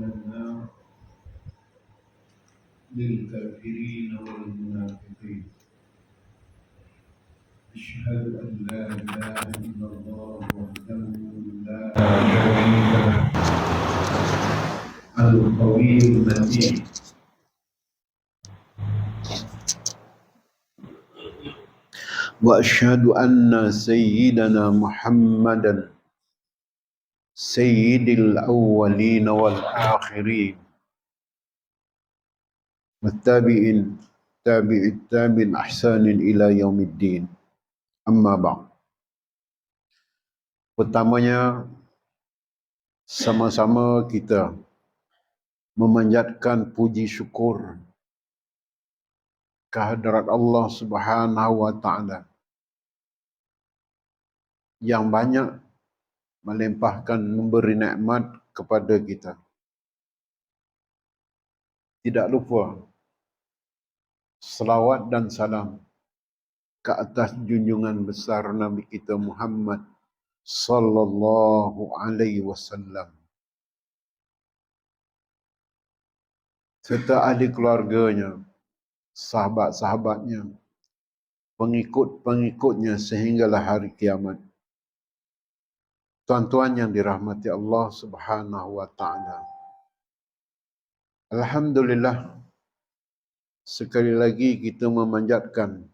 النار للكافرين والمنافقين. أشهد أن لا إله إلا الله وحده لا شريك له القوي المتين وأشهد أن سيدنا محمدا سيد الأولين والآخرين والتابعين تابع إحسان إلى يوم الدين. Amma ba'd. Pertamanya, sama-sama kita memanjatkan puji syukur kehadrat Allah Subhanahu wa taala yang banyak melimpahkan memberi nikmat kepada kita. Tidak lupa selawat dan salam ke atas junjungan besar Nabi kita Muhammad sallallahu alaihi wasallam serta ahli keluarganya, sahabat-sahabatnya, pengikut-pengikutnya sehinggalah hari kiamat. Tuan-tuan yang dirahmati Allah Subhanahu wa taala. Alhamdulillah, sekali lagi kita memanjatkan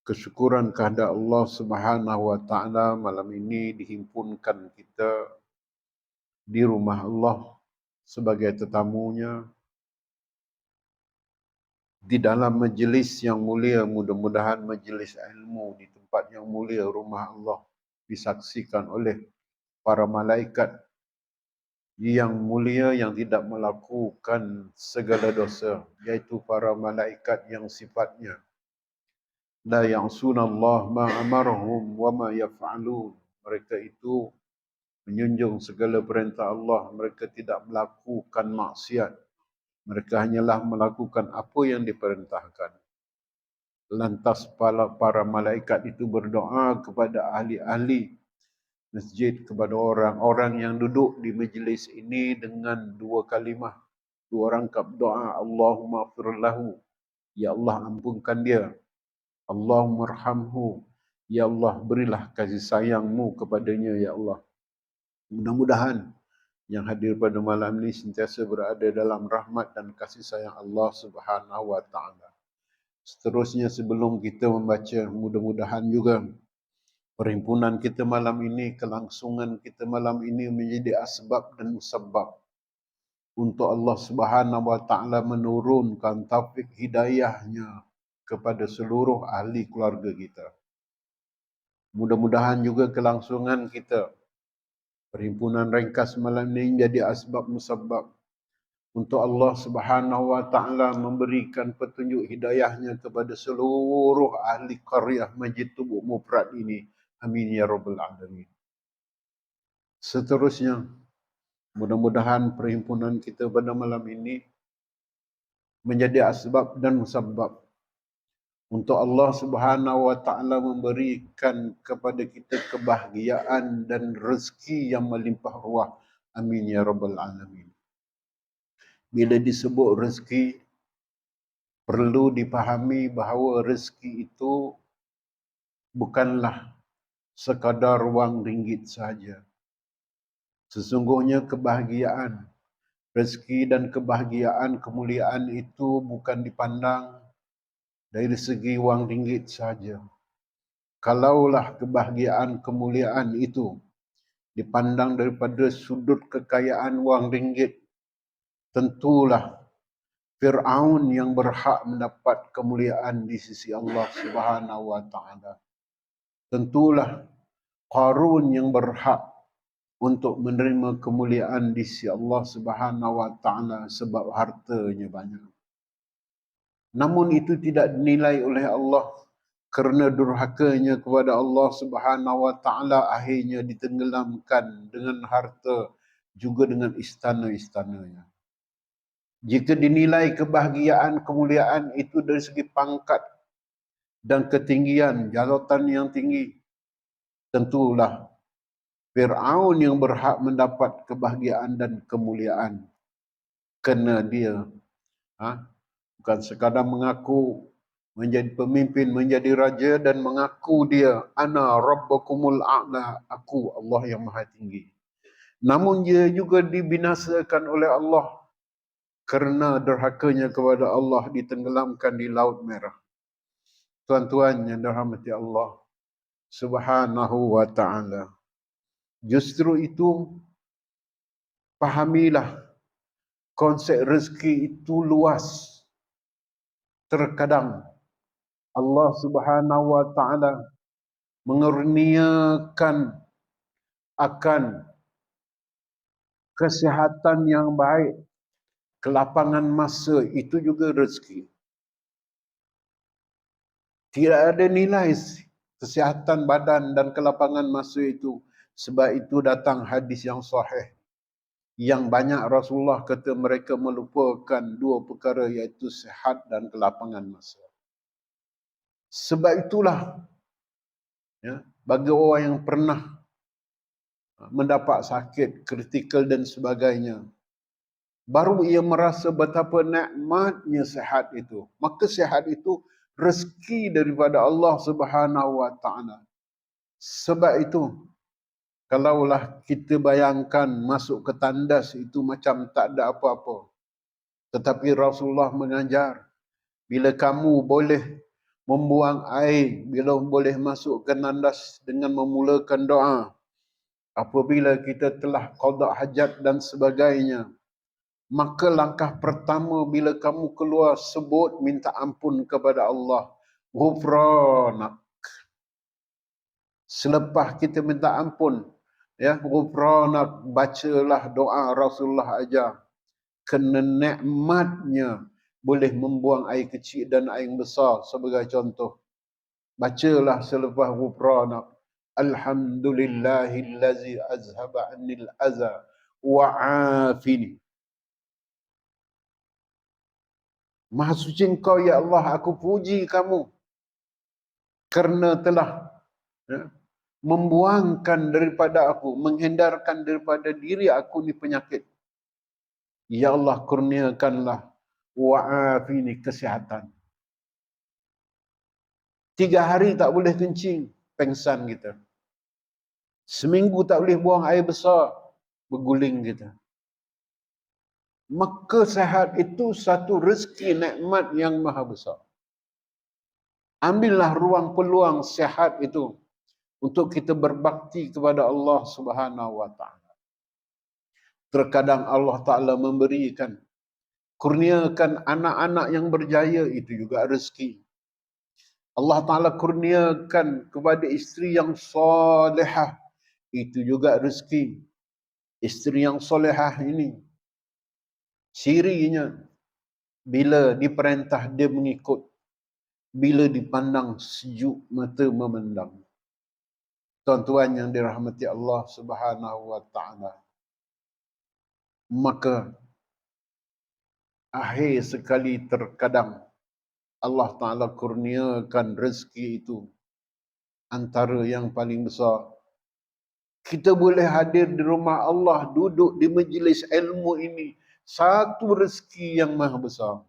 kesyukuran kehadrat Allah Subhanahu wa taala. Malam ini dihimpunkan kita di rumah Allah sebagai tetamunya di dalam majlis yang mulia. Mudah-mudahan majlis ilmu di tempat yang mulia rumah Allah disaksikan oleh para malaikat yang mulia yang tidak melakukan segala dosa, yaitu para malaikat yang sifatnya la ya'sunallah ma amarhum wa ma yaf'alun. Mereka itu menjunjung segala perintah Allah, mereka tidak melakukan maksiat, mereka hanyalah melakukan apa yang diperintahkan. Lantas para malaikat itu berdoa kepada ahli-ahli masjid, kepada orang-orang yang duduk di majlis ini dengan dua kalimah, dua rangkap doa. Allahumma ighfir lahu, ya Allah ampunkan dia. Allahumma arhamhu, ya Allah berilah kasih sayangmu kepadanya, ya Allah. Mudah-mudahan yang hadir pada malam ini sentiasa berada dalam rahmat dan kasih sayang Allah Subhanahu wa taala. Seterusnya, sebelum kita membaca, mudah-mudahan juga perhimpunan kita malam ini, kelangsungan kita malam ini menjadi asbab dan musabbab untuk Allah Subhanahu wa taala menurunkan taufik hidayahnya kepada seluruh ahli keluarga kita. Mudah-mudahan juga kelangsungan kita, perhimpunan ringkas malam ini menjadi asbab musabbab untuk Allah Subhanahu wa taala memberikan petunjuk hidayahnya kepada seluruh ahli qaryah Masjid Tubuh Mufrad ini. Amin ya rabbal alamin. Seterusnya, mudah-mudahan perhimpunan kita pada malam ini menjadi asbab dan musabbab untuk Allah Subhanahu wa taala memberikan kepada kita kebahagiaan dan rezeki yang melimpah ruah. Amin ya rabbal alamin. Bila disebut rezeki, perlu dipahami bahawa rezeki itu bukanlah sekadar wang ringgit saja. Sesungguhnya kebahagiaan, rezeki dan kebahagiaan, kemuliaan itu bukan dipandang dari segi wang ringgit saja. Kalaulah kebahagiaan, kemuliaan itu dipandang daripada sudut kekayaan wang ringgit, tentulah Fir'aun yang berhak mendapat kemuliaan di sisi Allah Subhanahu wa taala. Tentulah Qarun yang berhak untuk menerima kemuliaan di sisi Allah Subhanahu wa taala sebab hartanya banyak. Namun itu tidak dinilai oleh Allah kerana durhakanya kepada Allah Subhanahu wa taala, akhirnya ditenggelamkan dengan harta juga dengan istana-istananya. Jika dinilai kebahagiaan, kemuliaan itu dari segi pangkat dan ketinggian, jawatan yang tinggi, tentulah Fir'aun yang berhak mendapat kebahagiaan dan kemuliaan. kena dia bukan sekadar mengaku menjadi pemimpin, menjadi raja dan mengaku dia ana rabbakumul a'la, aku Allah yang maha tinggi. Namun dia juga dibinasakan oleh Allah kerana derhakanya kepada Allah, ditenggelamkan di Laut Merah. Tuan-tuan yang dirahmati Allah Subhanahu wa ta'ala. Justru itu, pahamilah konsep rezeki itu luas. Terkadang Allah Subhanahu wa ta'ala mengurniakan akan kesihatan yang baik, kelapangan masa, itu juga rezeki. Tidak ada nilai kesihatan badan dan kelapangan masa itu. Sebab itu datang hadis yang sahih, yang banyak Rasulullah kata mereka melupakan dua perkara, iaitu sihat dan kelapangan masa. Sebab itulah, bagi orang yang pernah mendapat sakit kritikal dan sebagainya, baru ia merasa betapa nikmatnya sihat itu. Maka sihat itu rezeki daripada Allah Subhanahu wa ta'ala. Sebab itu, kalaulah kita bayangkan masuk ke tandas itu macam tak ada apa-apa. Tetapi Rasulullah mengajar, bila kamu boleh membuang air, bila boleh masuk ke tandas dengan memulakan doa, apabila kita telah qada hajat dan sebagainya, maka langkah pertama bila kamu keluar, sebut minta ampun kepada Allah. Ghufranak. Selepas kita minta ampun, ghufranak, bacalah doa Rasulullah ajar. Kena nikmatnya boleh membuang air kecil dan air besar sebagai contoh. Bacalah selepas ghufranak, alhamdulillahillazi azhaba anil aza wa'afini. Maha suci Engkau ya Allah, aku puji kamu kerana telah membuangkan daripada aku, menghindarkan daripada diri aku ni penyakit. Ya Allah, kurniakanlah wa'afini, kesihatan. 3 hari tak boleh kencing, pengsan kita. Seminggu tak boleh buang air besar, berguling kita. Maka sihat itu satu rezeki nikmat yang maha besar. Ambillah ruang peluang sihat itu untuk kita berbakti kepada Allah Subhanahu wa ta'ala. Terkadang Allah Ta'ala memberikan, kurniakan anak-anak yang berjaya, itu juga rezeki. Allah Ta'ala kurniakan kepada isteri yang solehah, itu juga rezeki. Isteri yang solehah ini, cirinya bila diperintah dia mengikut, bila dipandang sejuk mata memandang. Tuan-tuan yang dirahmati Allah Subhanahu wa ta'ala, maka akhir sekali terkadang Allah Ta'ala kurniakan rezeki itu antara yang paling besar. Kita boleh hadir di rumah Allah, duduk di majlis ilmu ini, satu rezeki yang maha besar.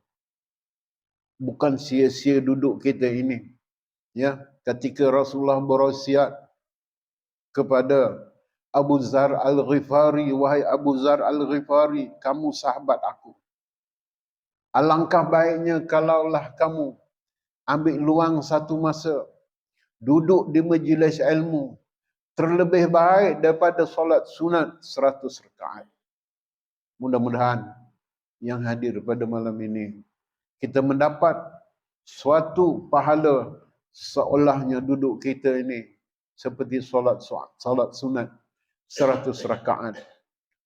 Bukan sia-sia duduk kita ini. Ketika Rasulullah berwasiat kepada Abu Zar Al-Ghifari, wahai Abu Zar Al-Ghifari, kamu sahabat aku. Alangkah baiknya kalaulah kamu ambil luang satu masa, duduk di majlis ilmu, terlebih baik daripada solat sunat 100 rakaat. Mudah-mudahan yang hadir pada malam ini, kita mendapat suatu pahala seolahnya duduk kita ini seperti solat sunat 100 rakaat.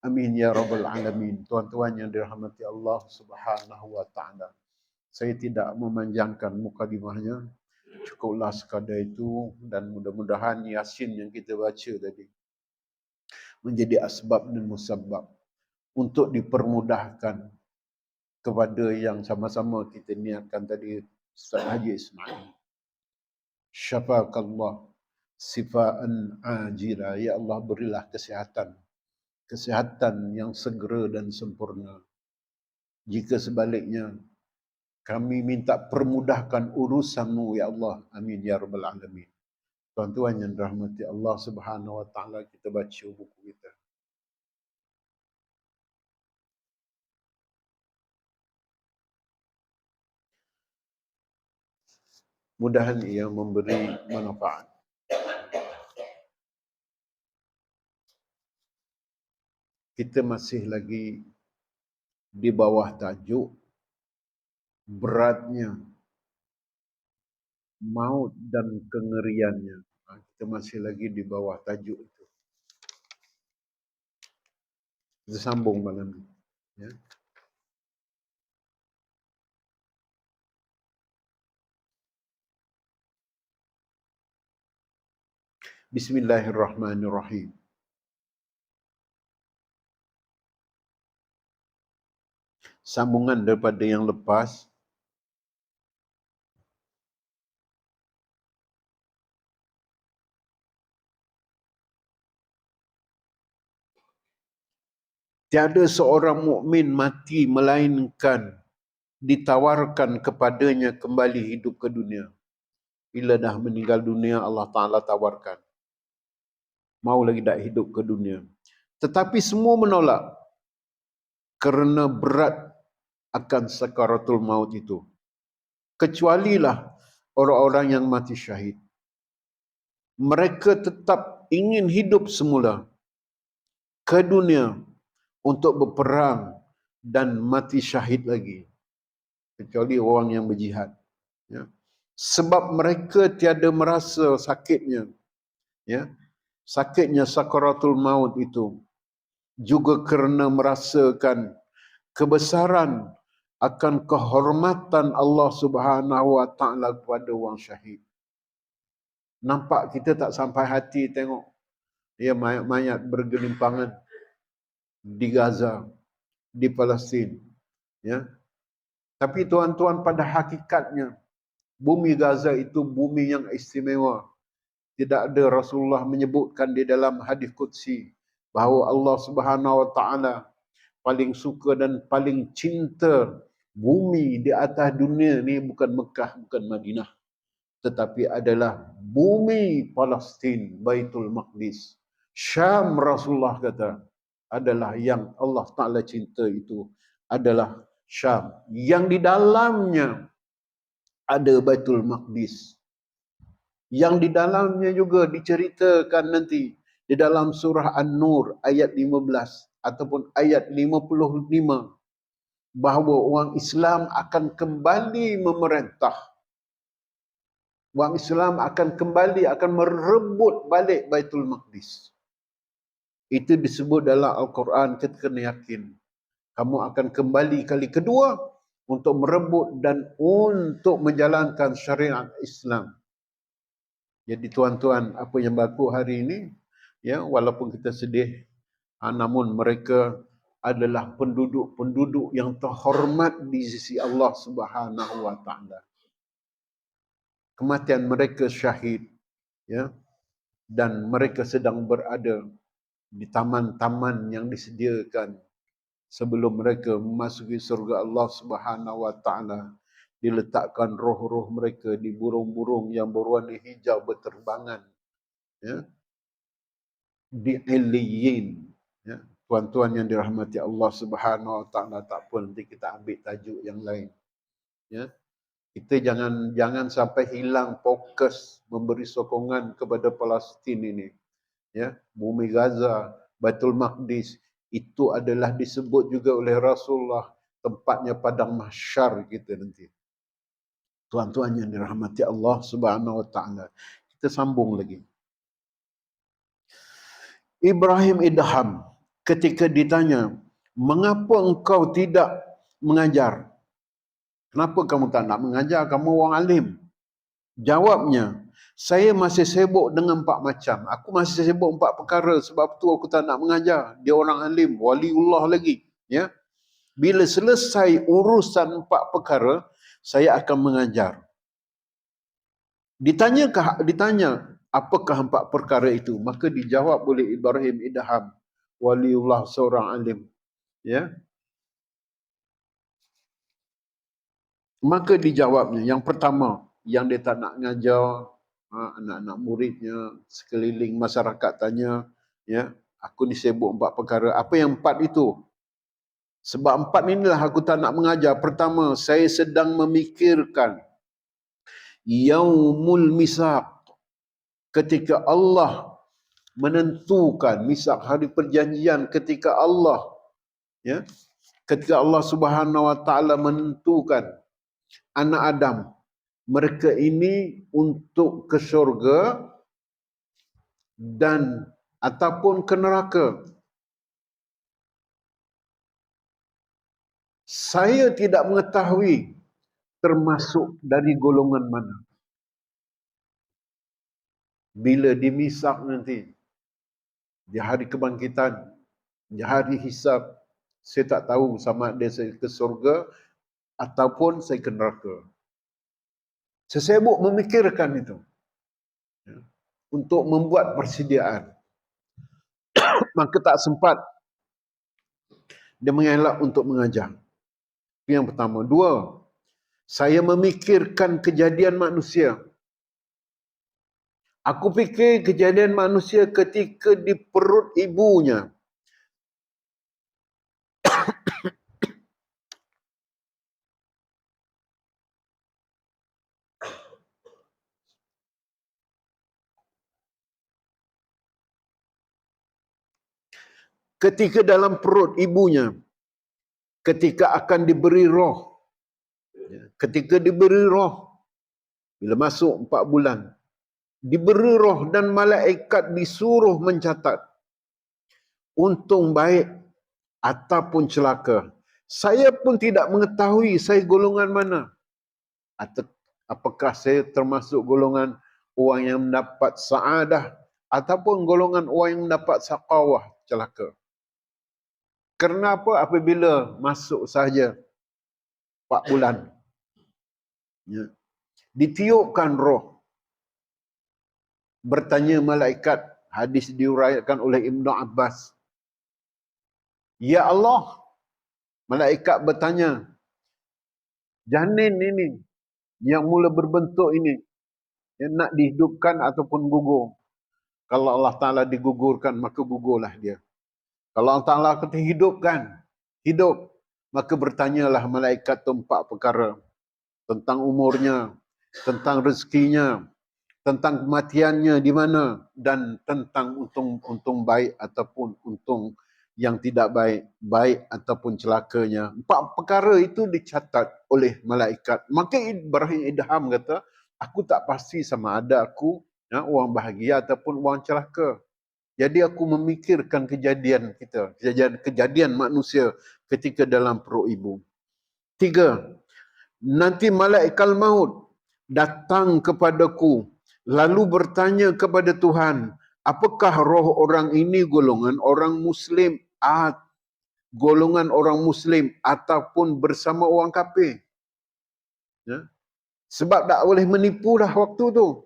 Amin ya rabbal alamin. Tuan-tuan yang dirahmati Allah Subhanahu wa ta'ala, saya tidak memanjangkan mukadimahnya, cukuplah sekadar itu, dan mudah-mudahan Yasin yang kita baca tadi menjadi asbab dan musabbab untuk dipermudahkan kepada yang sama-sama kita niatkan tadi. Ustaz Haji Ismail, syafaqallah sifaan ajila, ya Allah berilah kesihatan yang segera dan sempurna. Jika sebaliknya, kami minta permudahkan urusanmu ya Allah. Amin ya rabbal alamin. Tuan-tuan yang dirahmati Allah Subhanahu wa taala, kita baca buku kita. Mudahan ia memberi manfaat. Kita masih lagi di bawah tajuk beratnya maut dan kengeriannya. Kita masih lagi di bawah tajuk itu. Kita sambung malam ini. Ya. Bismillahirrahmanirrahim. Sambungan daripada yang lepas. Tiada seorang mukmin mati melainkan ditawarkan kepadanya kembali hidup ke dunia. Bila dah meninggal dunia, Allah Ta'ala tawarkan. Mau lagi tak hidup ke dunia. Tetapi semua menolak kerana berat akan sakaratul maut itu. Kecualilah orang-orang yang mati syahid. Mereka tetap ingin hidup semula ke dunia untuk berperang dan mati syahid lagi. Kecuali orang yang berjihad. Ya. Sebab mereka tiada merasa sakitnya. Ya. Sakitnya sakaratul maut itu. Juga kerana merasakan kebesaran akan kehormatan Allah Subhanahu wa taala kepada orang syahid. Nampak kita tak sampai hati tengok ya mayat-mayat bergelimpangan di Gaza, di Palestin, ya. Tapi tuan-tuan, pada hakikatnya bumi Gaza itu bumi yang istimewa. Tidak ada Rasulullah menyebutkan di dalam hadis qudsi bahawa Allah Subhanahu wa taala paling suka dan paling cinta bumi di atas dunia ni bukan Mekah, bukan Madinah, tetapi adalah bumi Palestin, Baitul Maqdis. Syam, Rasulullah kata, adalah yang Allah Ta'ala cinta itu adalah Syam. Yang di dalamnya ada Baitul Maqdis. Yang di dalamnya juga diceritakan nanti di dalam surah An-Nur ayat 15 ataupun ayat 55 bahawa orang Islam akan kembali memerintah. Orang Islam akan kembali, akan merebut balik Baitul Maqdis. Itu disebut dalam Al-Quran, kita kena yakin. Kamu akan kembali kali kedua untuk merebut dan untuk menjalankan syariat Islam. Jadi tuan-tuan, apa yang berlaku hari ini, ya, walaupun kita sedih, namun mereka adalah penduduk-penduduk yang terhormat di sisi Allah Subhanahu wa taala. Kematian mereka syahid, ya, dan mereka sedang berada di taman-taman yang disediakan sebelum mereka memasuki surga Allah Subhanahu wa taala. Diletakkan roh-roh mereka di burung-burung yang berwarna hijau berterbangan, ya, di Illiyin, ya. Tuan-tuan yang dirahmati Allah Subhanahu wa taala, tak apa nanti kita ambil tajuk yang lain, ya. Kita jangan sampai hilang fokus memberi sokongan kepada Palestin ini, ya. Bumi Gaza, Baitul Maqdis itu adalah disebut juga oleh Rasulullah tempatnya padang mahsyar kita nanti. Tuan-tuan yang dirahmati Allah Subhanahu wa taala. Kita sambung lagi. Ibrahim Idham ketika ditanya, "Mengapa engkau tidak mengajar? Kenapa kamu tak nak mengajar? Kamu orang alim." Jawabnya, "Saya masih sibuk dengan 4 macam. Aku masih sibuk 4 perkara, sebab tu aku tak nak mengajar." Dia orang alim, waliullah lagi, ya. Bila selesai urusan 4 perkara, saya akan mengajar. Ditanya, apakah 4 perkara itu? Maka dijawab oleh Ibrahim Idham, waliullah, seorang alim, ya. Maka dijawabnya, yang pertama, yang dia tak nak ngajar anak-anak muridnya, sekeliling masyarakat tanya, ya, aku ni sibuk 4 perkara. Apa yang 4 itu? Sebab 4 inilah aku tak nak mengajar. Pertama, saya sedang memikirkan Yaumul Misaq, ketika Allah menentukan misak, hari perjanjian, ketika Allah, ya, ketika Allah Subhanahu wa taala menentukan anak Adam, mereka ini untuk ke syurga dan ataupun ke neraka. Saya tidak mengetahui termasuk dari golongan mana. Bila dimisak nanti, di hari kebangkitan, di hari hisab, saya tak tahu sama ada saya ke surga ataupun saya ke neraka. Saya sibuk memikirkan itu, ya, untuk membuat persediaan. Maka tak sempat dia mengelak untuk mengajar. Itu yang pertama. Dua, saya memikirkan kejadian manusia. Aku fikir kejadian manusia ketika di perut ibunya. Ketika dalam perut ibunya, ketika akan diberi roh. Ketika diberi roh, bila masuk 4 bulan, diberi roh dan malaikat disuruh mencatat untung baik ataupun celaka. Saya pun tidak mengetahui saya golongan mana. Apakah saya termasuk golongan orang yang mendapat saadah ataupun golongan orang yang mendapat saqawah, celaka. Kenapa? Apabila masuk saja 4 bulan, ya, ditiupkan roh, bertanya malaikat, hadis diuraikan oleh Ibnu Abbas, ya Allah, malaikat bertanya, janin ini yang mula berbentuk ini, yang nak dihidupkan ataupun gugur. Kalau Allah Ta'ala digugurkan, maka gugurlah dia. Kalau Allah Ta'ala kata hidupkan, hidup, maka bertanyalah malaikat itu 4 perkara. Tentang umurnya, tentang rezekinya, tentang kematiannya di mana, dan tentang untung baik ataupun untung yang tidak baik, baik ataupun celakanya. 4 perkara itu dicatat oleh malaikat. Maka Ibrahim Idham kata, aku tak pasti sama ada aku, ya, orang bahagia ataupun orang celaka. Jadi aku memikirkan kejadian kita, kejadian manusia ketika dalam perut ibu. 3, nanti malaikat maut datang kepadaku, lalu bertanya kepada Tuhan, apakah roh orang ini golongan orang Muslim, golongan orang Muslim ataupun bersama orang kafir? Ya? Sebab tak boleh menipu dah waktu tu.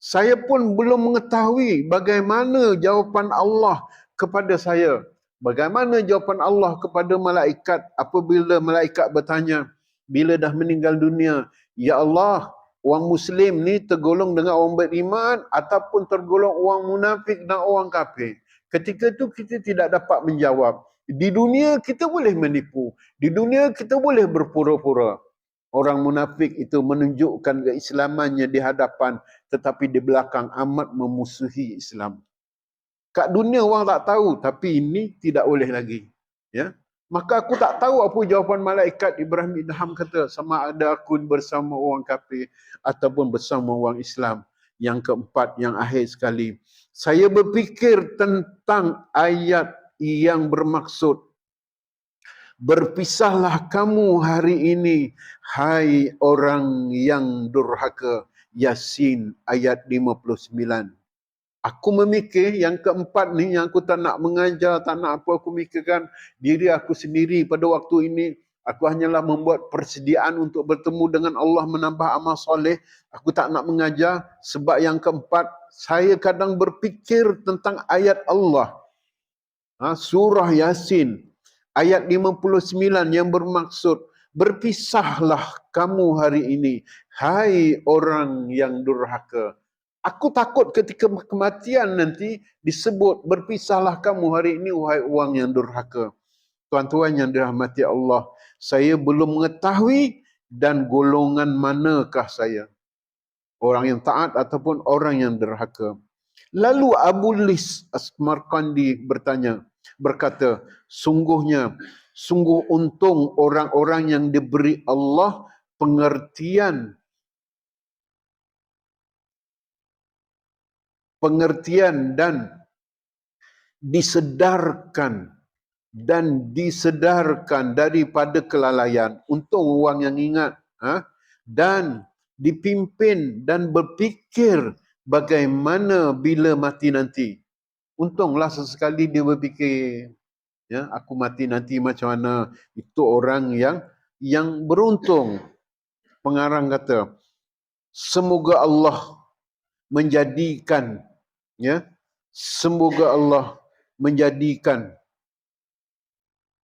Saya pun belum mengetahui bagaimana jawapan Allah kepada saya. Bagaimana jawapan Allah kepada malaikat apabila malaikat bertanya, bila dah meninggal dunia, ya Allah, orang Muslim ni tergolong dengan orang beriman ataupun tergolong orang munafik dan orang kafir. Ketika itu kita tidak dapat menjawab. Di dunia kita boleh menipu. Di dunia kita boleh berpura-pura. Orang munafik itu menunjukkan keislamannya di hadapan, tetapi di belakang amat memusuhi Islam. Kat dunia orang tak tahu, tapi ini tidak boleh lagi. Ya, maka aku tak tahu apa jawapan malaikat. Ibrahim Idham kata, sama ada aku bersama orang kafir ataupun bersama orang Islam. Yang keempat, yang akhir sekali, saya berfikir tentang ayat yang bermaksud, berpisahlah kamu hari ini, hai orang yang durhaka. Yasin ayat 59. Aku memikir yang keempat ni, yang aku tak nak mengajar, tak nak apa, aku mikirkan diri aku sendiri pada waktu ini. Aku hanyalah membuat persediaan untuk bertemu dengan Allah, menambah amal soleh. Aku tak nak mengajar. Sebab yang keempat, saya kadang berfikir tentang ayat Allah. Surah Yasin ayat 59 yang bermaksud, berpisahlah kamu hari ini, hai orang yang durhaka. Aku takut ketika kematian nanti disebut berpisahlah kamu hari ini, wahai orang yang durhaka. Tuan-tuan yang dirahmati Allah, saya belum mengetahui dan golongan manakah saya, orang yang taat ataupun orang yang derhaka. Lalu Abu Lis Asmarkandi berkata, sungguh untung orang-orang yang diberi Allah pengertian dan disedarkan daripada kelalaian. Untung orang yang ingat, dan dipimpin dan berfikir bagaimana bila mati nanti. Untunglah sesekali dia berfikir, ya, aku mati nanti macam mana. Itu orang yang beruntung. Pengarang kata, semoga Allah menjadikan, ya, semoga Allah menjadikan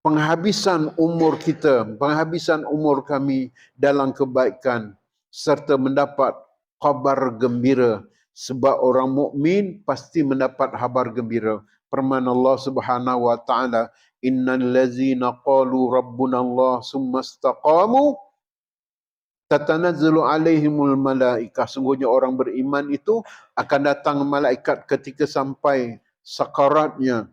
penghabisan umur kita, penghabisan umur kami dalam kebaikan serta mendapat khabar gembira, sebab orang mukmin pasti mendapat khabar gembira. Firman Allah Subhanahu wa taala, innal ladzina qalu rabbuna Allah summa istaqamu tatanazzalu alaihimul malaikah. Sungguhnya orang beriman itu akan datang malaikat ketika sampai sakaratnya.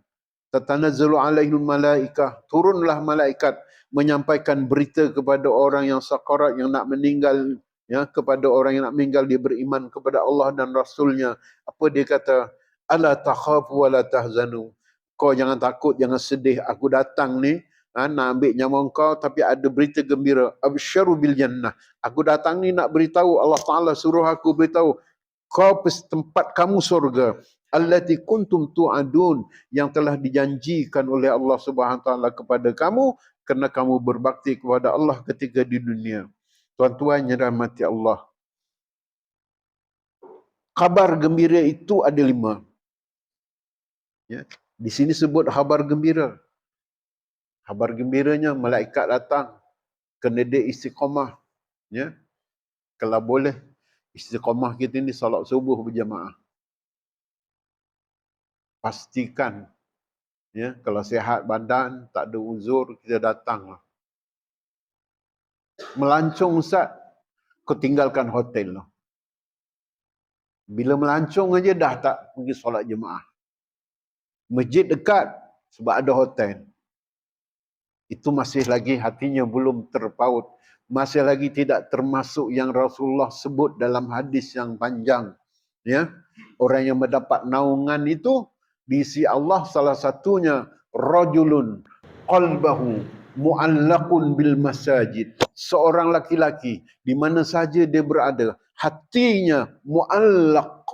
Tatanazzalu alaihimul malaikah. Turunlah malaikat menyampaikan berita kepada orang yang sakarat, yang nak meninggal, ya, kepada orang yang nak meninggal, dia beriman kepada Allah dan Rasulnya. Apa dia kata? Ala takhafu wa la tahzanu. Kau jangan takut, jangan sedih. Aku datang ni, nak ambil nyawa kau, tapi ada berita gembira. Absyaru bil jannah. Aku datang ni nak beritahu, Allah Ta'ala suruh aku beritahu, kau tempat kamu surga. Allati kuntum tu'adun, yang telah dijanjikan oleh Allah Subhanahu Wa Ta'ala kepada kamu, kerana kamu berbakti kepada Allah ketika di dunia. Tuan-tuan yang dirahmati Allah, kabar gembira itu ada 5. Ya. Di sini sebut khabar gembira. Khabar gembiranya malaikat datang, kena dia istiqamah. Ya. Kalau boleh, istiqamah kita ni salat subuh berjamaah. Pastikan, ya, kalau sihat badan, tak ada uzur, kita datanglah. Melancong Ustaz, kau tinggalkan hotel lah. Bila melancong aja dah tak pergi solat jemaah. Masjid dekat sebab ada hotel. Itu masih lagi hatinya belum terpaut. Masih lagi tidak termasuk yang Rasulullah sebut dalam hadis yang panjang. Ya, orang yang mendapat naungan itu di sisi Allah, salah satunya rajulun qalbahu mu'allaqun bil masajid. Seorang laki-laki di mana saja dia berada, hatinya mu'allaq,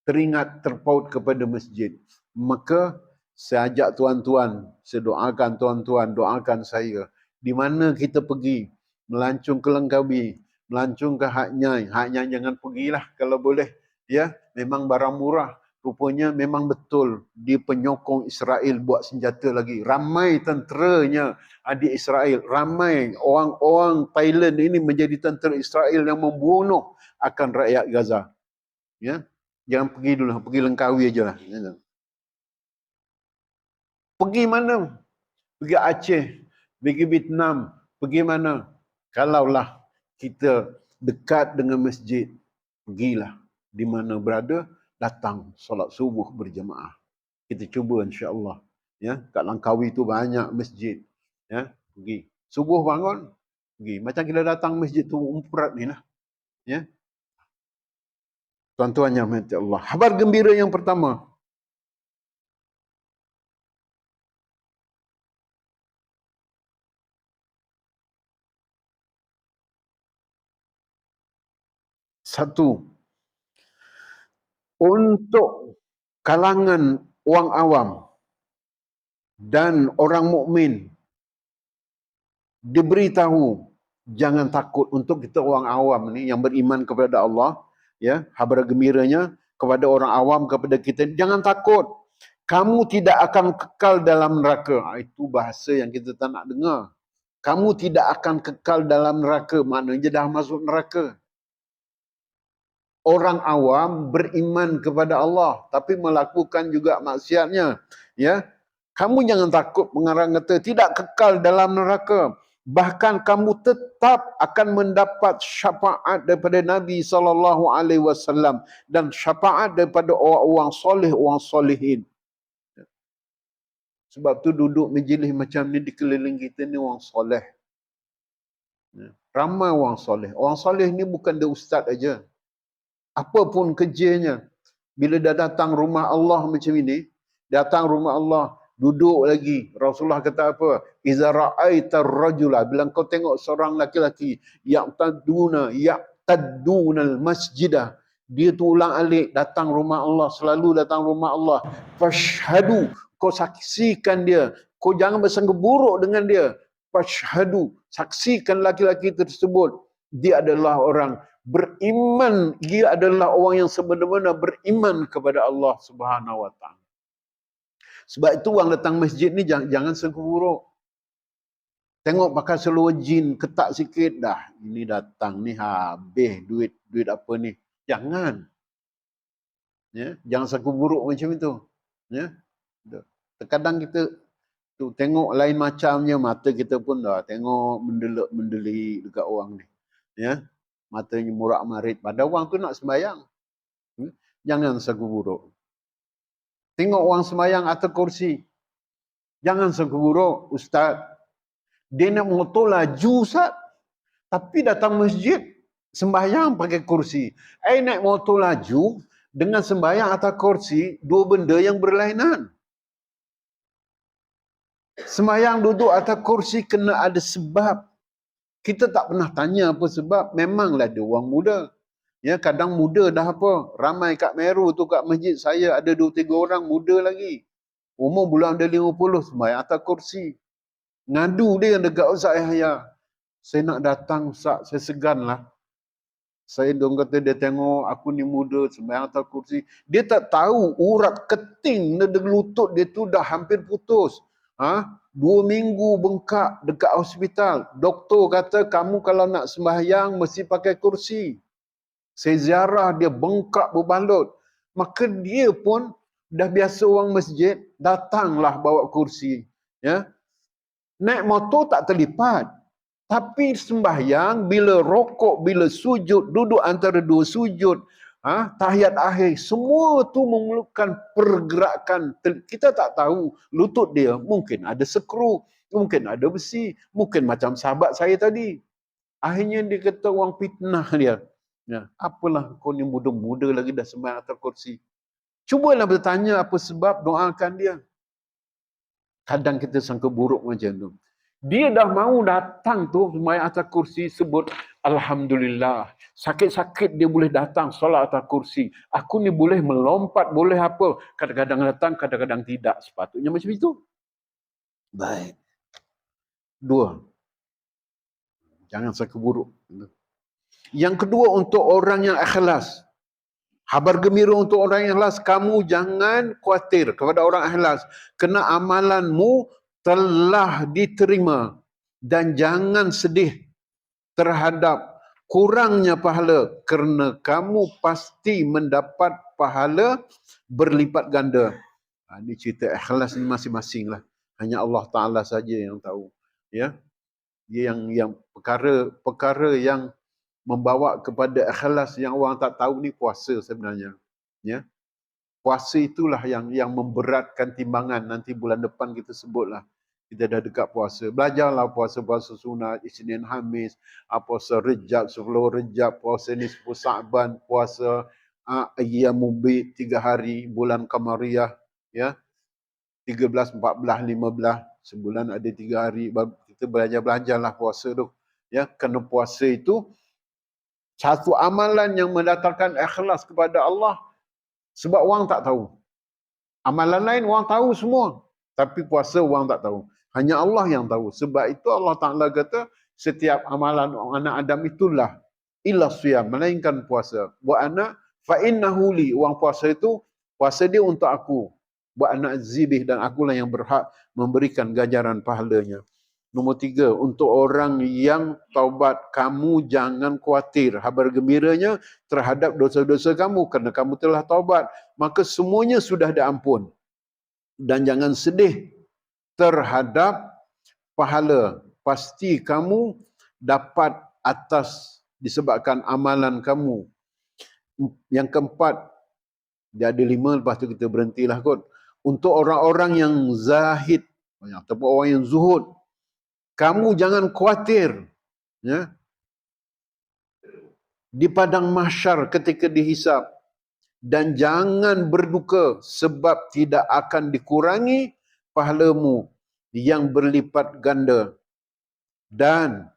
teringat, terpaut kepada masjid. Maka saya ajak tuan-tuan, saya doakan tuan-tuan, doakan saya. Di mana kita pergi, melancong ke Langkawi, melancong ke Hak Nyai. Hak Nyai jangan pergilah kalau boleh. Ya, memang barang murah. Rupanya memang betul di penyokong Israel buat senjata lagi. Ramai tenteranya di Israel. Ramai orang-orang Thailand ini menjadi tentera Israel yang membunuh akan rakyat Gaza. Ya, jangan pergi dulu, pergi Langkawi aja lah. Pergi mana? Pergi Aceh, pergi Vietnam, pergi mana? Kalaulah kita dekat dengan masjid, pergilah di mana berada, datang solat subuh berjemaah. Kita cuba insya-Allah. Ya, kat Langkawi tu banyak masjid. Ya, pergi. Subuh bangun, pergi. Macam kita datang masjid tu Umprat ni lah. Ya. Tuan-tuan yang dirahmati Allah. Khabar gembira yang pertama. Satu, untuk kalangan orang awam dan orang mukmin diberitahu jangan takut. Untuk kita orang awam ni yang beriman kepada Allah, ya, khabar gembiranya kepada orang awam, kepada kita, jangan takut, kamu tidak akan kekal dalam neraka. Itu bahasa yang kita tak nak dengar. kamu tidak akan kekal dalam neraka. Maknanya dah masuk neraka. Orang awam beriman kepada Allah tapi melakukan juga maksiatnya, ya. Kamu jangan takut mengarang kata tidak kekal dalam neraka. Bahkan kamu tetap akan mendapat syafaat daripada Nabi SAW dan syafaat daripada orang-orang soleh, orang solehin. Sebab tu duduk majlis macam ni di keliling kita ni orang soleh. Ramai orang soleh. Orang soleh ni bukan dia ustaz aja. Apa pun kerjanya, bila dah datang rumah Allah macam ini, datang rumah Allah, duduk lagi. Rasulullah kata apa? Iza ra'aita ar-rajula, bila kau tengok seorang laki-laki ya'taduna al-masjidah, dia tu ulang-alik datang rumah Allah, selalu datang rumah Allah. Fashhadu, kau saksikan dia. Kau jangan bersangka buruk dengan dia. Fashhadu, saksikan laki-laki tersebut. Dia adalah orang beriman, dia adalah orang yang sebenar-benar beriman kepada Allah Subhanahu Wa Taala. Sebab itu orang datang masjid ni jangan sangka buruk. Tengok pakai seluar jin ketat sikit dah. Ini datang ni habis duit apa ni. Jangan. Ya, jangan sangka buruk macam itu. Ya. Terkadang kita tu tengok lain macamnya, mata kita pun dah tengok mendelik dekat orang ni. Ya. Matanya murak-marit. Pada orang tu nak sembahyang. Jangan sangka buruk. Tengok orang sembahyang atas kursi. Jangan sangka buruk. Ustaz, dia nak motor laju, Ustaz. Tapi datang masjid, sembahyang pakai kursi. Naik motor laju dengan sembahyang atas kursi, dua benda yang berlainan. Sembahyang duduk atas kursi kena ada sebab. Kita tak pernah tanya apa sebab. Memanglah dia orang muda. Ya, kadang muda dah apa. Ramai kat Meru tu kat masjid saya ada 2-3 orang muda lagi. Umur bulan dia 50, sembahyang atas kursi. Ngadu dia dekat Ustaz Yahya. Saya nak datang Ustaz, saya segan lah. Saya dong kata dia tengok aku ni muda sembahyang atas kursi. Dia tak tahu urat keting di lutut dia tu dah hampir putus. 2 minggu bengkak dekat hospital. Doktor kata kamu kalau nak sembahyang mesti pakai kursi. Saya ziarah dia bengkak berbalut. Maka dia pun dah biasa orang masjid, datanglah bawa kursi. Ya. Naik motor tak terlipat. Tapi sembahyang, bila rokok, bila sujud, duduk antara 2 sujud, tahiyat akhir, semua tu memerlukan pergerakan. Kita tak tahu lutut dia mungkin ada skru, mungkin ada besi, mungkin macam sahabat saya tadi. Akhirnya dia kata orang fitnah dia. Ya, apalah kau ni muda-muda lagi dah sembahyang atas kursi. Cubalah bertanya apa sebab, doakan dia. Kadang kita sangka buruk macam tu. Dia dah mau datang tu sembahyang atas kursi, sebut Alhamdulillah. Sakit-sakit dia boleh datang solat atas kursi. Aku ni boleh melompat, boleh apa. Kadang-kadang datang, kadang-kadang tidak. Sepatutnya macam itu. Baik. 2. Jangan sangka buruk. Yang kedua, untuk orang yang ikhlas. Khabar gembira untuk orang yang ikhlas. Kamu jangan khawatir kepada orang ikhlas. Kerana amalanmu telah diterima. Dan jangan sedih terhadap kurangnya pahala. Kerana kamu pasti mendapat pahala berlipat ganda. Ini cerita ikhlas ni masing-masing lah. Hanya Allah Ta'ala saja yang tahu. Ya, dia yang perkara yang membawa kepada ikhlas yang orang tak tahu ni puasa sebenarnya. Ya. Puasa itulah yang memberatkan timbangan. Nanti bulan depan kita sebutlah. Kita dah dekat puasa. Belajarlah puasa-puasa sunat, Isnin Khamis, puasa Rejab, 10 Rejab, puasa Nisfu Sa'ban, puasa Ayyamul Bid 3 hari, bulan Qamariyah, ya. 13, 14, 15, sebulan ada 3 hari. Kita belajarlah puasa tu. Ya, kerana puasa itu satu amalan yang mendatangkan ikhlas kepada Allah. Sebab orang tak tahu. Amalan lain orang tahu semua. Tapi puasa orang tak tahu. Hanya Allah yang tahu. Sebab itu Allah Ta'ala kata, setiap amalan anak Adam itulah illa siyam, melainkan puasa. Buat anak, fa'innahu li. Orang puasa itu, puasa dia untuk aku. Buat anak zibih, dan akulah yang berhak memberikan ganjaran pahalanya. Nombor 3, untuk orang yang taubat, kamu jangan khawatir. Kabar gembiranya terhadap dosa-dosa kamu kerana kamu telah taubat. Maka semuanya sudah diampun. Dan jangan sedih terhadap pahala. Pasti kamu dapat atas disebabkan amalan kamu. Yang keempat, dia ada 5, lepas tu kita berhentilah kot. Untuk orang-orang yang zahid, ataupun orang yang zuhud, kamu jangan khawatir, ya, di padang mahsyar ketika dihisap, dan jangan berduka sebab tidak akan dikurangi pahalamu yang berlipat ganda. Dan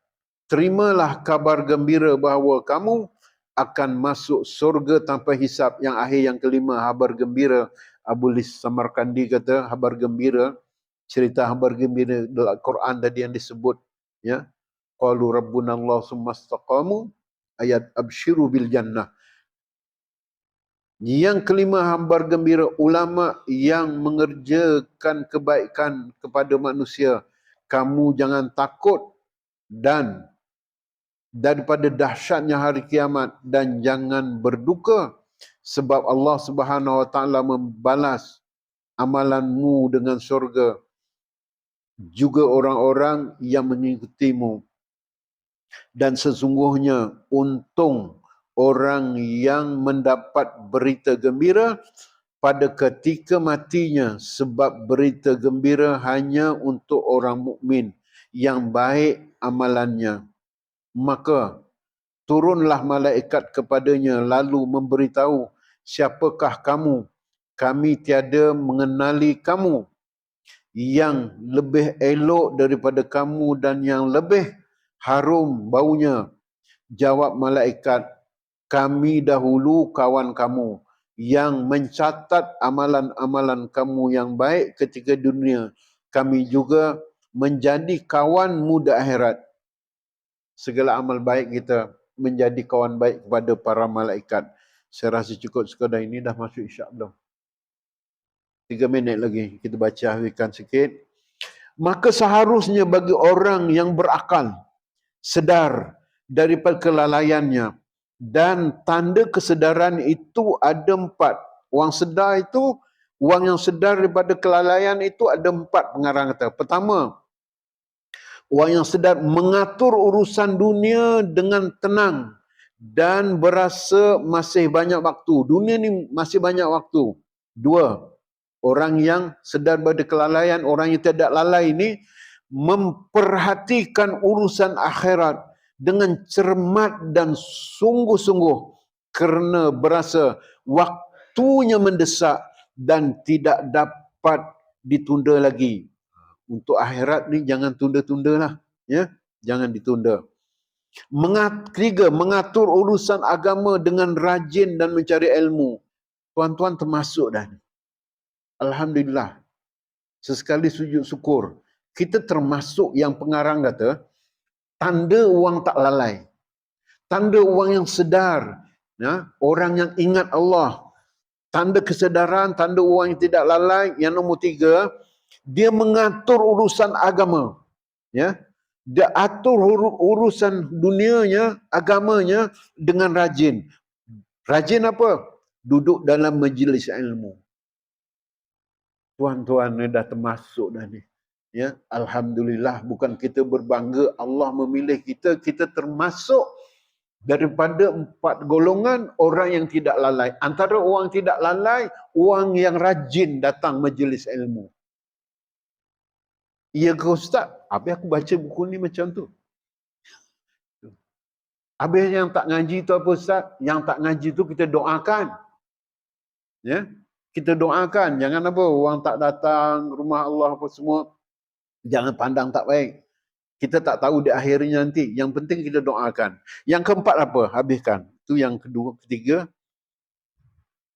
terimalah kabar gembira bahawa kamu akan masuk surga tanpa hisap. Yang akhir, yang kelima, kabar gembira. Abu Lis Samarkandi kata, kabar gembira, cerita kabar gembira dalam Quran tadi yang disebut, ya, qalu rabbuna Allah summa istaqamu, ayat absyiru bil jannah. Yang kelima, kabar gembira ulama yang mengerjakan kebaikan kepada manusia. Kamu jangan takut dan daripada dahsyatnya hari kiamat, dan jangan berduka sebab Allah Subhanahu wa taala membalas amalanmu dengan syurga juga orang-orang yang mengikutimu. Dan sesungguhnya untung orang yang mendapat berita gembira pada ketika matinya, sebab berita gembira hanya untuk orang mukmin yang baik amalannya. Maka turunlah malaikat kepadanya lalu memberitahu, siapakah kamu? Kami tiada mengenali kamu. Yang lebih elok daripada kamu dan yang lebih harum baunya. Jawab malaikat, kami dahulu kawan kamu yang mencatat amalan-amalan kamu yang baik ketika dunia. Kami juga menjadi kawanmu di akhirat. Segala amal baik kita menjadi kawan baik kepada para malaikat. Saya rasa cukup sekadar ini, dah masuk isyak belum? 3 minit lagi, kita baca habiskan sikit. Maka seharusnya bagi orang yang berakal, sedar daripada kelalaiannya, dan tanda kesedaran itu ada 4. Orang sedar itu, orang yang sedar daripada kelalaian itu ada 4 pengarang kata. Pertama, orang yang sedar mengatur urusan dunia dengan tenang dan berasa masih banyak waktu. Dunia ni masih banyak waktu. 2, orang yang sedar pada kelalaian, orang yang tidak lalai ini memperhatikan urusan akhirat dengan cermat dan sungguh-sungguh kerana berasa waktunya mendesak dan tidak dapat ditunda lagi. Untuk akhirat ni jangan tunda-tunda lah, ya, jangan ditunda. Ketiga, mengatur urusan agama dengan rajin dan mencari ilmu. Tuan-tuan termasuk dah ni. Alhamdulillah. Sesekali sujud syukur. Kita termasuk yang pengarang kata, tanda orang tak lalai. Tanda orang yang sedar. Ya, orang yang ingat Allah. Tanda kesedaran, tanda orang yang tidak lalai. Yang nombor 3, dia mengatur urusan agama. Ya, dia atur urusan dunianya, agamanya dengan rajin. Rajin apa? Duduk dalam majlis ilmu. Tuan-tuan ni dah termasuk dah ni. Ya, alhamdulillah, bukan kita berbangga Allah memilih kita, kita termasuk daripada 4 golongan orang yang tidak lalai. Antara orang tidak lalai, orang yang rajin datang majlis ilmu. Ya ke Ustaz? Habis aku baca buku ni macam tu. Habis yang tak ngaji tu apa Ustaz? Yang tak ngaji tu kita doakan. Ya, kita doakan. Jangan apa, orang tak datang, rumah Allah apa semua, jangan pandang tak baik. Kita tak tahu di akhirnya nanti. Yang penting kita doakan. Yang keempat apa? Habiskan. Itu yang kedua, ketiga.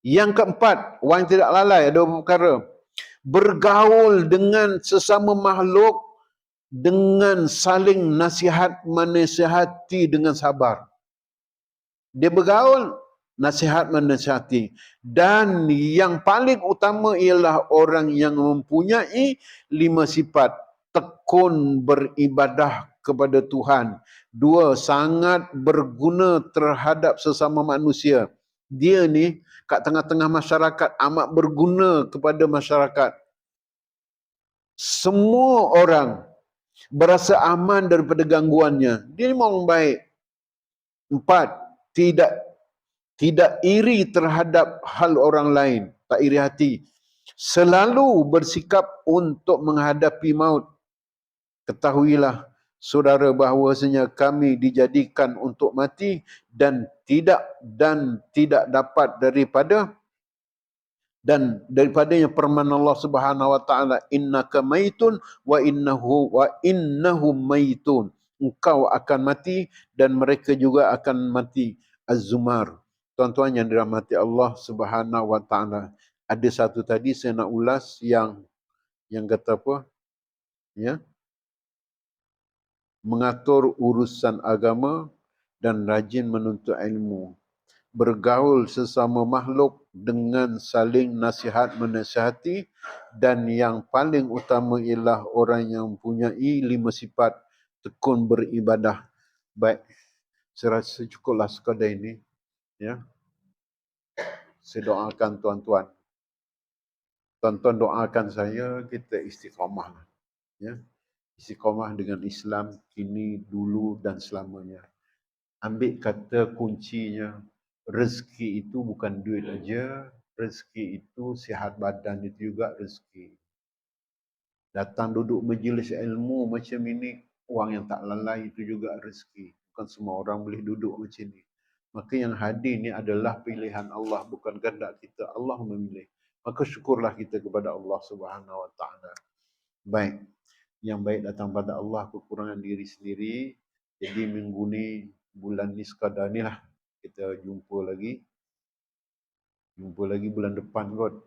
Yang keempat, orang yang tidak lalai ada beberapa perkara. Bergaul dengan sesama makhluk dengan saling nasihat menasihati dengan sabar. Dia bergaul, nasihat menasihati. Dan yang paling utama ialah orang yang mempunyai 5 sifat. tekun beribadah kepada Tuhan. Dua, sangat berguna terhadap sesama manusia. Dia ni kat tengah-tengah masyarakat amat berguna kepada masyarakat. Semua orang berasa aman daripada gangguannya. Dia ni orang baik. Empat, tidak iri terhadap hal orang lain, tak iri hati. Selalu bersikap untuk menghadapi maut. Ketahuilah saudara bahawasanya kami dijadikan untuk mati dan tidak dapat daripadanya firman Allah Subhanahu wa taala, innaka maitun wa innahum maitun. Engkau akan mati dan mereka juga akan mati. Az-Zumar. Tuan-tuan yang dirahmati Allah Subhanahu wa taala. Ada satu tadi saya nak ulas yang kata apa? Ya. Mengatur urusan agama dan rajin menuntut ilmu. Bergaul sesama makhluk dengan saling nasihat menasihati, dan yang paling utama ialah orang yang mempunyai 5 sifat tekun beribadah. Baik, saya rasa cukuplah sekadar ini. Ya. Saya doakan tuan-tuan. Tuan-tuan doakan saya, kita istiqamah. Ya. Istiqamah dengan Islam kini, dulu dan selamanya. Ambil kata kuncinya, rezeki itu bukan duit aja, rezeki itu sihat badan itu juga rezeki. Datang duduk majlis ilmu macam ini, orang yang tak lalai itu juga rezeki. Bukan semua orang boleh duduk macam ni. Maka yang hadir ni adalah pilihan Allah, bukan kehendak kita. Allah memilih. Maka syukurlah kita kepada Allah Subhanahu wa taala. Baik. Yang baik datang pada Allah, kekurangan diri sendiri. Jadi minggu ni, bulan ni sekadar ni lah. Kita jumpa lagi bulan depan kot.